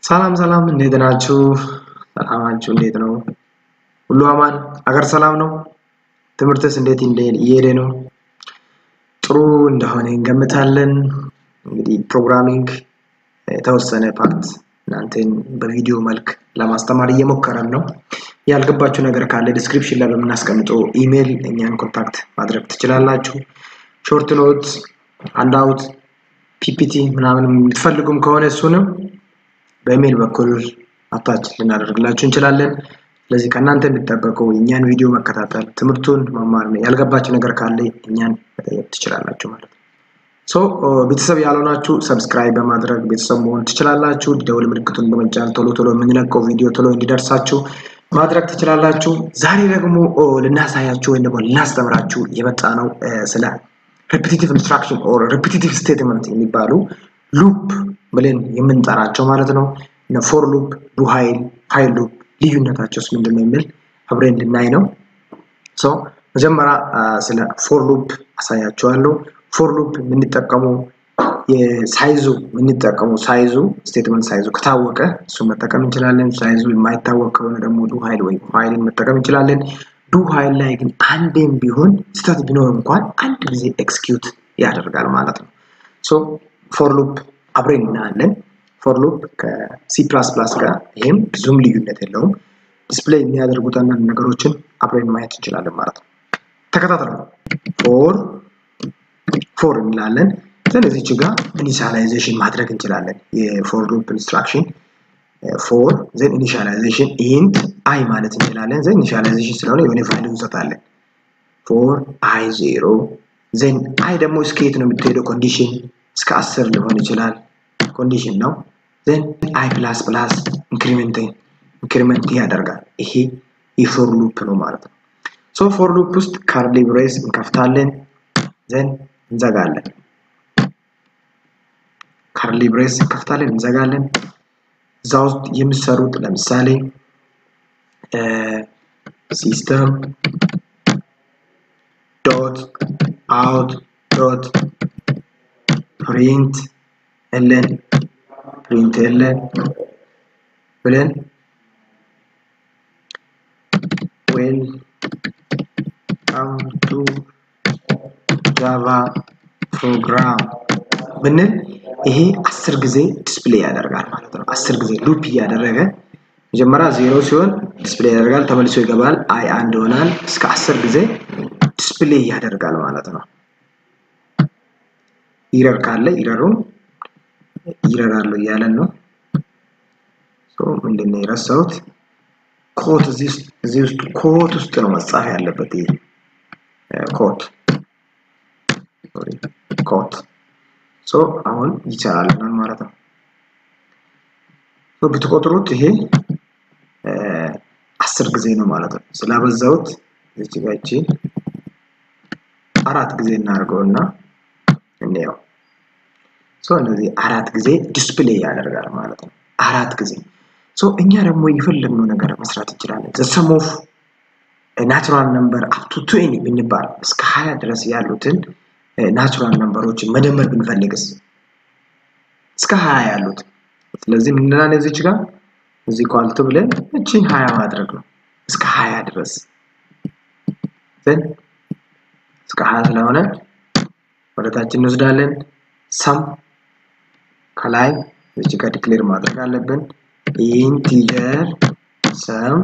ሰላም እንዴት ናችሁ? ሰላማችሁ እንዴት ነው? ሁሉ አማን አገር ሰላም ነው? ትምህርትስ እንዴት እየሄደ ነው? ጥሩ እንደሆነ እንገምታለን። እንግዲህ ፕሮግራሚንግ የተወሰነ ፓርት እናንተን በቪዲዮ መልክ ለማስተማር እየሞከረን ነው። ያልገባችሁ ነገር ካለ ዲስክሪፕሽን ላይ በምናስቀምጠው ኢሜል እኛን ኮንታክት ማድረግ ትችላላችሁ። ሾርት ኖት፣ ሃንድአውት፣ ፒፒቲ ምናምን የምትፈልጉም ከሆነ እሱንም በኢሜል በኩል አታች ልናደርግላችሁ እንችላለን። ስለዚህ ከእናንተ የሚጠበቀው እኛን ቪዲዮ መከታተል፣ ትምህርቱን መማር ነው። ያልገባችሁ ነገር ካለ እኛን መጠየቅ ትችላላችሁ ማለት ነው። ቤተሰብ ያልሆናችሁ ሰብስክራይብ በማድረግ ቤተሰብ መሆን ትችላላችሁ። ደውል ምልክቱን በመጫን ቶሎ የምንለቀው ቪዲዮ ቶሎ እንዲደርሳችሁ ማድረግ ትችላላችሁ። ዛሬ ደግሞ ልናሳያችሁ ወይ ደግሞ ልናስተምራችሁ የመጣ ነው ስለ repetitive instruction or repetitive statement የሚባሉ ሉፕ ብለን የምንጠራቸው ማለት ነው። ፎር ሉፕ፣ ዱ ሃይል ሉፕ ልዩነታቸውስ ምንድነው የሚል አብረን እንድናይ ነው። መጀመሪያ ስለ ፎር ሉፕ አሳያችኋለሁ። ፎር ሉፕ የምንጠቀመው ሳይዙ ስቴትመንት ሳይዙ ከታወቀ እሱ መጠቀም እንችላለን። ሳይዙ የማይታወቅ ከሆነ ደግሞ ዱ ሃይል ወይ ሃይልን መጠቀም እንችላለን። ዱ ሃይል ላይ ግን አንዴም ቢሆን ስህተት ቢኖር እንኳን አንድ ጊዜ ኤክስኪዩት ያደርጋል ማለት ነው። ፎር ሉፕ አብረን እናያለን። ፎር ሉፕ ከሲ++ ጋር ይሄም ብዙም ልዩነት የለውም። ዲስፕሌይ የሚያደርጉት አንዳንድ ነገሮችን አብረን ማየት እንችላለን ማለት ነው። ተከታተሉ። ፎር እንላለን። ስለዚህ እዚህ ጋር ኢኒሻላይዜሽን ማድረግ እንችላለን። የፎር ሉፕ ኢንስትራክሽን ፎር ዘን ኢኒሻላይዜሽን ኢንት አይ ማለት እንችላለን። ዘን ኢኒሻላይዜሽን ስለሆነ የሆነ ቫልዩ እንሰጣለን። ፎር አይ 0 ዘን አይ ደግሞ እስከ የት ነው የምትሄደው? ኮንዲሽን እስከ 10 ሊሆን ይችላል። ኮንዲሽን ነው። ዘን አይ ፕላስ ኢንክሪመንት ያደርጋል። ይሄ የፎር ሉፕ ነው ማለት ነው። ፎር ሉፕ ውስጥ ካርሊ ብሬስ እንከፍታለን፣ ዘን እንዘጋለን። ካርሊ ብሬስ እንከፍታለን፣ እንዘጋለን። እዛ ውስጥ የሚሰሩት ለምሳሌ ሲስተም ዶት አውት ዶት print ln ብለን welcome to java program ብንል ይሄ 10 ጊዜ ዲስፕሌይ ያደርጋል ማለት ነው። 10 ጊዜ ሉፕ እያደረገ መጀመሪያ 0 ሲሆን ዲስፕሌይ ያደርጋል፣ ተመልሶ ይገባል፣ አይ 1 ይሆናል። እስከ 10 ጊዜ ዲስፕሌይ ያደርጋል ማለት ነው። ኢረር ካለ ኢረሩን ኢረር አለው እያለን ነው። ምንድነው የረሳሁት? ኮት እዚህ ውስጥ ኮት ውስጥ ነው መጻፍ ያለበት። ይሄ ኮት አሁን ይቻላል ማለት ነው። ብትቆጥሩት ይሄ 10 ጊዜ ነው ማለት ነው። ስላበዛውት እዚህ ጋር 4 ጊዜ እናርገውና እንየው። እንደዚህ 4 ጊዜ ዲስፕሌይ ያደርጋል ማለት ነው። 4 ጊዜ እኛ ደግሞ የፈለግነው ነገር መስራት እንችላለን። the sum of a natural number up to 20 ብንባል እስከ 20 ድረስ ያሉትን ናቹራል ነምበሮችን መደመር ብንፈልግስ እስከ 20 ያሉት። ስለዚህ ምን እንላለን? እዚህ ጋር እዚህ ኳልት ብለን እቺን 20 ማድረግ ነው እስከ 20 ድረስ። ዘን እስከ 20 ስለሆነ ወደታችን እንወስዳለን። ሰም ከላይ እዚህ ጋር ዲክሌር ማድረግ አለብን። ኢንቲጀር ሰም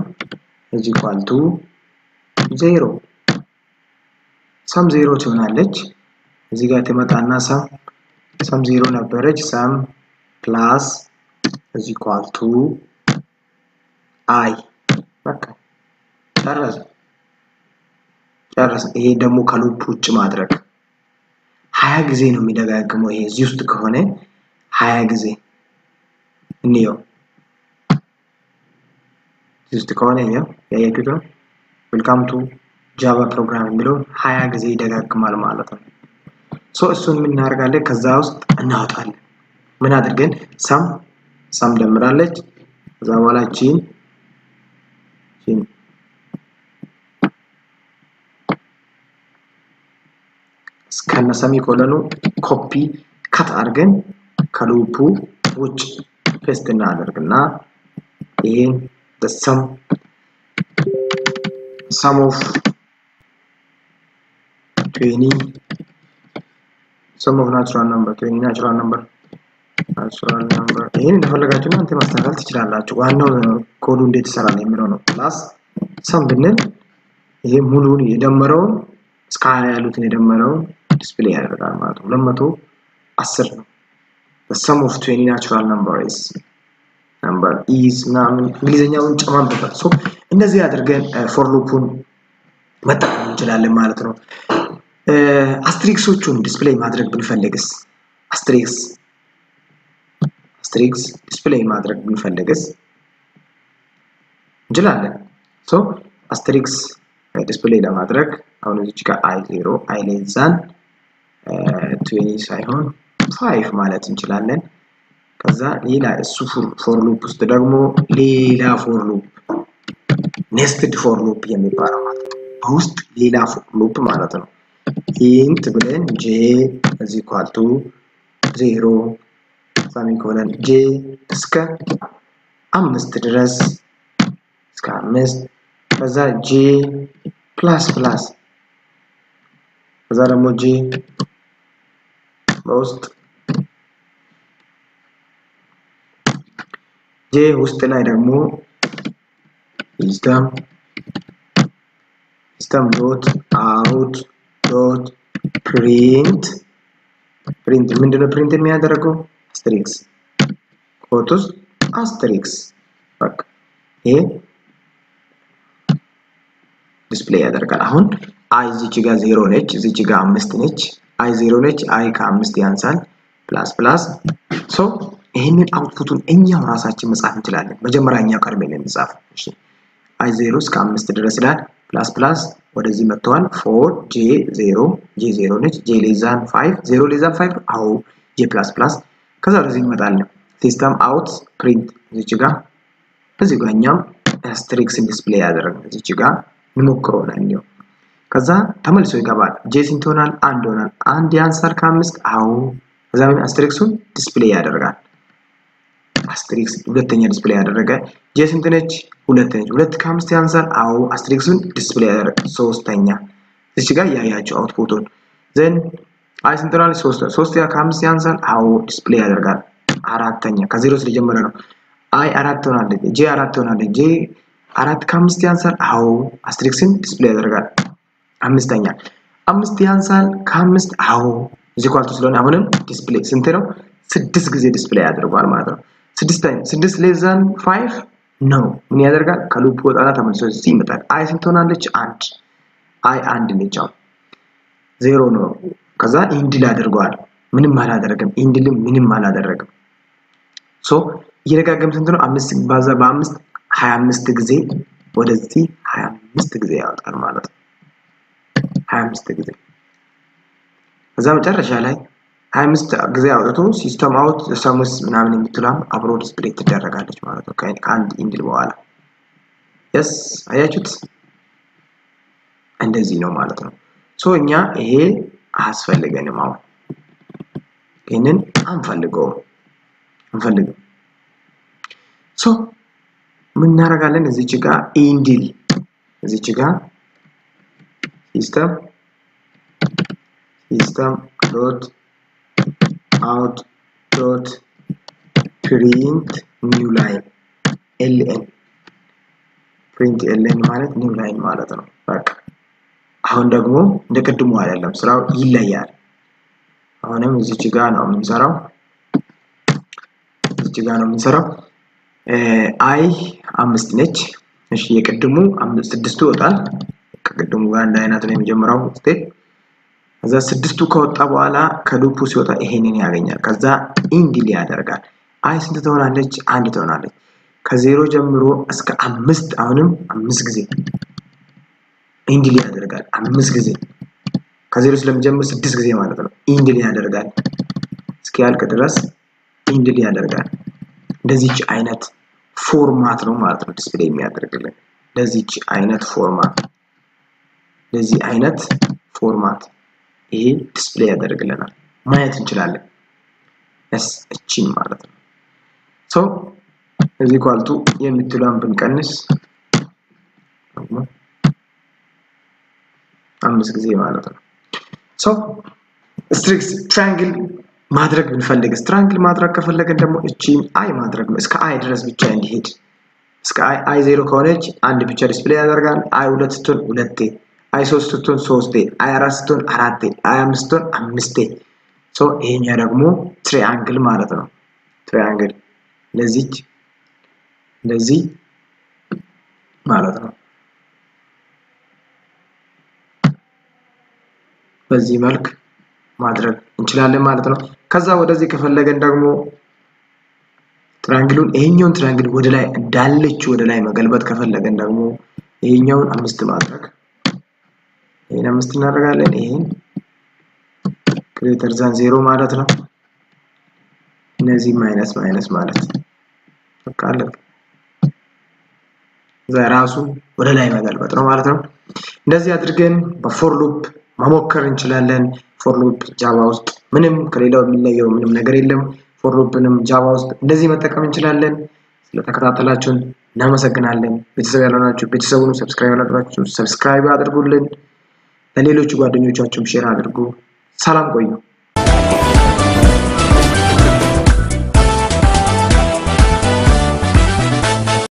is equal to 0 ሰም 0 ትሆናለች። እዚህ ጋር ተመጣና ሰም 0 ነበረች። ሰም ፕላስ is equal to i በቃ ጨረስ። ይሄ ደግሞ ከሉፕ ውጭ ማድረግ 20 ጊዜ ነው የሚደጋግመው። ይሄ እዚህ ውስጥ ከሆነ 20 ጊዜ እንየው። እዚህ ውስጥ ከሆነ ያያችሁት ነው welcome to java program የሚለው 20 ጊዜ ይደጋግማል ማለት ነው። እሱን ምን እናደርጋለን? ከዛ ውስጥ እናወጣለን። ምን አድርገን ሰም ደምራለች። ከዛ በኋላ ቺን እስከነ ሰሚኮለኑ ኮፒ ካት አድርገን ከሉፑ ውጭ ፔስት እናደርግና ይሄን the sum of 20 sum of natural number ይሄን እንደፈለጋችሁ እናንተ ማስተካከል ትችላላችሁ ዋናው ኮዱ እንዴት ይሰራል የሚለው ነው ፕላስ sum ብንል ይሄ ሙሉውን የደመረው እስከ 20 ያሉትን የደመረው ዲስፕሌይ ያደርጋል ማለት ነው 210 ነው the sum of 20 natural numbers is እንግሊዘኛውን ጨማምረን ሶ እንደዚህ አድርገን for loopን መጠቀም እንችላለን ማለት ነው አስትሪክሶቹን ዲስፕሌይ ማድረግ ብንፈልግስ አስትሪክስ ዲስፕሌይ ማድረግ ብንፈልግስ እንችላለን ሶ አስትሪክስ ዲስፕሌይ ለማድረግ አሁን እዚህ ጋር i0 i less than 20 ሳይሆን 5 ማለት እንችላለን ከዛ ሌላ እሱ for loop ውስጥ ደግሞ ሌላ for loop nested for loop የሚባለው ማለት ነው ውስጥ ሌላ for loop ማለት ነው int ብለን j is equal to 0 semicolon j እስከ 5 ድረስ እስከ 5 ከዛ j plus ከዛ ደግሞ j በውስጥ j ውስጥ ላይ ደግሞ system dot out dot print ምንድነው print የሚያደርገው asterisk quotes asterisk በቃ ይሄ ዲስፕሌይ ያደርጋል አሁን i እዚህ ጋር 0 ነች እዚህ ጋር 5 ነች i 0 ነች i ከ5 ያንሳል ፕላስ ሶ ይሄንን አውትፑቱን እኛው ራሳችን መጻፍ እንችላለን መጀመሪያኛው ቀርበን እንጻፍ እሺ i 0 እስከ 5 ድረስ ይላል ፕላስ ወደዚህ መጥቷል for j 0 ነች j less than 5 0 less than 5 አው j ከዛ ወደዚህ ይመጣል system out print እዚህ ጋርኛው አስትሪክስን ዲስፕሌይ ያደርጋል እዚህ ጋር እንሞክረዋለን ከዛ ተመልሶ ይገባል j ስንት ሆናል 1 ሆናል 1 ያንሳል ከ5 አው ከዛ ምን አስትሪክሱን ዲስፕሌይ ያደርጋል አስትሪክስ ሁለተኛ ዲስፕሌይ ያደረገ j ስንት ነች 2 ነች 2 ከ5 ያንሳል አው አስትሪክሱን ዲስፕሌይ ያደርጋል ሶስተኛ እዚህ ጋር ያያችሁ አውትፑቱን then i ስንት ሆናል 3 ከ5 ያንሳል አው ዲስፕሌይ ያደርጋል አራተኛ ከ0 ስለጀመረ ነው i 4 ሆናለች j 4 ሆናለች j 4 ከ5 ያንሳል አው አስትሪክስን ዲስፕሌይ ያደርጋል አምስተኛ 5 ያንሳል ከ5 አው እዚህ ኳልቱ ስለሆነ አሁንም ዲስፕሌይ ስንት ነው 6 ጊዜ ዲስፕሌይ ያደርጋል ማለት ነው 6 less than 5 ነው ምን ያደርጋል ከሉፕ ወጣላ ተመልሶ እዚህ ይመጣል i ስንት ሆናለች 1 i 1 ነች 0 ነው ከዛ ኢንዲል አድርጓል ምንም አላደረገም ኢንዲልም ምንም አላደረገም ሶ ይረጋገም ስንት ነው 5 ባዛ በ5 25 ጊዜ ወደዚህ 25 ጊዜ ያወጣል ማለት ነው 25 ጊዜ ከዛ መጨረሻ ላይ 25 ጊዜ አውጥቶ ሲስተም አውት ሰሙስ ምናምን የምትላም አብሮ ዲስፕሌይ ትደረጋለች ማለት ነው ከአንድ ኢንዲል በኋላ yes አያችሁት እንደዚህ ነው ማለት ነው ሶ እኛ ይሄ አስፈልገንም አሁን ይሄንን አንፈልገውም ሶ ምን እናደርጋለን እዚህ ጋር ኢንዲል እዚህ ጋር system dot out dot print new line ln print ln ማለት new line ማለት ነው በቃ አሁን ደግሞ እንደቀድሞ አይደለም ስራው ይለያል አሁንም እዚህ ጋር ነው የምንሰራው i 5 ነች እሺ የቀድሙ 6 ወጣል ከቀድሙ ጋር አንድ አይነት ነው የሚጀምረው ስቴፕ ከዛ 6 ከወጣ በኋላ ከሉፑ ሲወጣ ይሄንን ያገኛል ከዛ ኢንዲል ያደርጋል i ስንት ትሆናለች 1 ትሆናለች ከ0 ጀምሮ እስከ 5 አሁንም 5 ጊዜ ኢንዲል ያደርጋል 5 ጊዜ ከ0 ስለሚጀምር 6 ጊዜ ማለት ነው ኢንዲል ያደርጋል እስኪያልቅ ድረስ ኢንዲል ያደርጋል እንደዚህ አይነት ፎርማት ነው ማለት ነው ዲስፕሌይ የሚያደርግልን እንደዚህ አይነት ፎርማት ይሄ ዲስፕሌይ ያደርግልናል ማየት እንችላለን እቺን ማለት ነው so is equal to የምትሏን ብንቀንስ አምስት ጊዜ ማለት ነው so strict triangle ማድረግ ብንፈልግ triangle ማድረግ ከፈለገን ደግሞ እቺን i ማድረግ ነው እስከ i ድረስ ብቻ እንዲሄድ እስከ i 0 ከሆነች አንድ ብቻ ዲስፕሌይ ያደርጋል i 2 ስትሆን ሁለቴ i 3 ስትሆን ሶስቴ i 4 ስትሆን አራቴ i 5 ስትሆን አምስቴ so ይሄኛ ደግሞ triangle ማለት ነው triangle ለዚህ ማለት ነው በዚህ መልክ ማድረግ እንችላለን ማለት ነው ከዛ ወደዚህ ከፈለገን ደግሞ ትራያንግሉን ይሄኛውን ትራያንግል ወደ ላይ እንዳለች ወደ ላይ መገልበጥ ከፈለገን ደግሞ ይሄኛውን አምስት ማድረግ ይሄን አምስት እናደርጋለን ይሄን ግሬተር ዛን 0 ማለት ነው እነዚህ ማይነስ ማለት በቃለ ዘራሱ ወደ ላይ መገልበጥ ነው ማለት ነው እንደዚህ አድርገን በፎር ሉፕ መሞከር እንችላለን ፎር ሉፕ ጃቫ ውስጥ ምንም ከሌላው የሚለየው ምንም ነገር የለም ፎር ሉፕንም ጃቫ ውስጥ እንደዚህ መጠቀም እንችላለን ስለተከታተላችሁን እናመሰግናለን ቤተሰብ ያላችሁ ቤተሰቡን ሰብስክራይብ አድርጉልን ለሌሎች ጓደኞቻችሁም ሼር አድርጉ ሰላም ቆዩ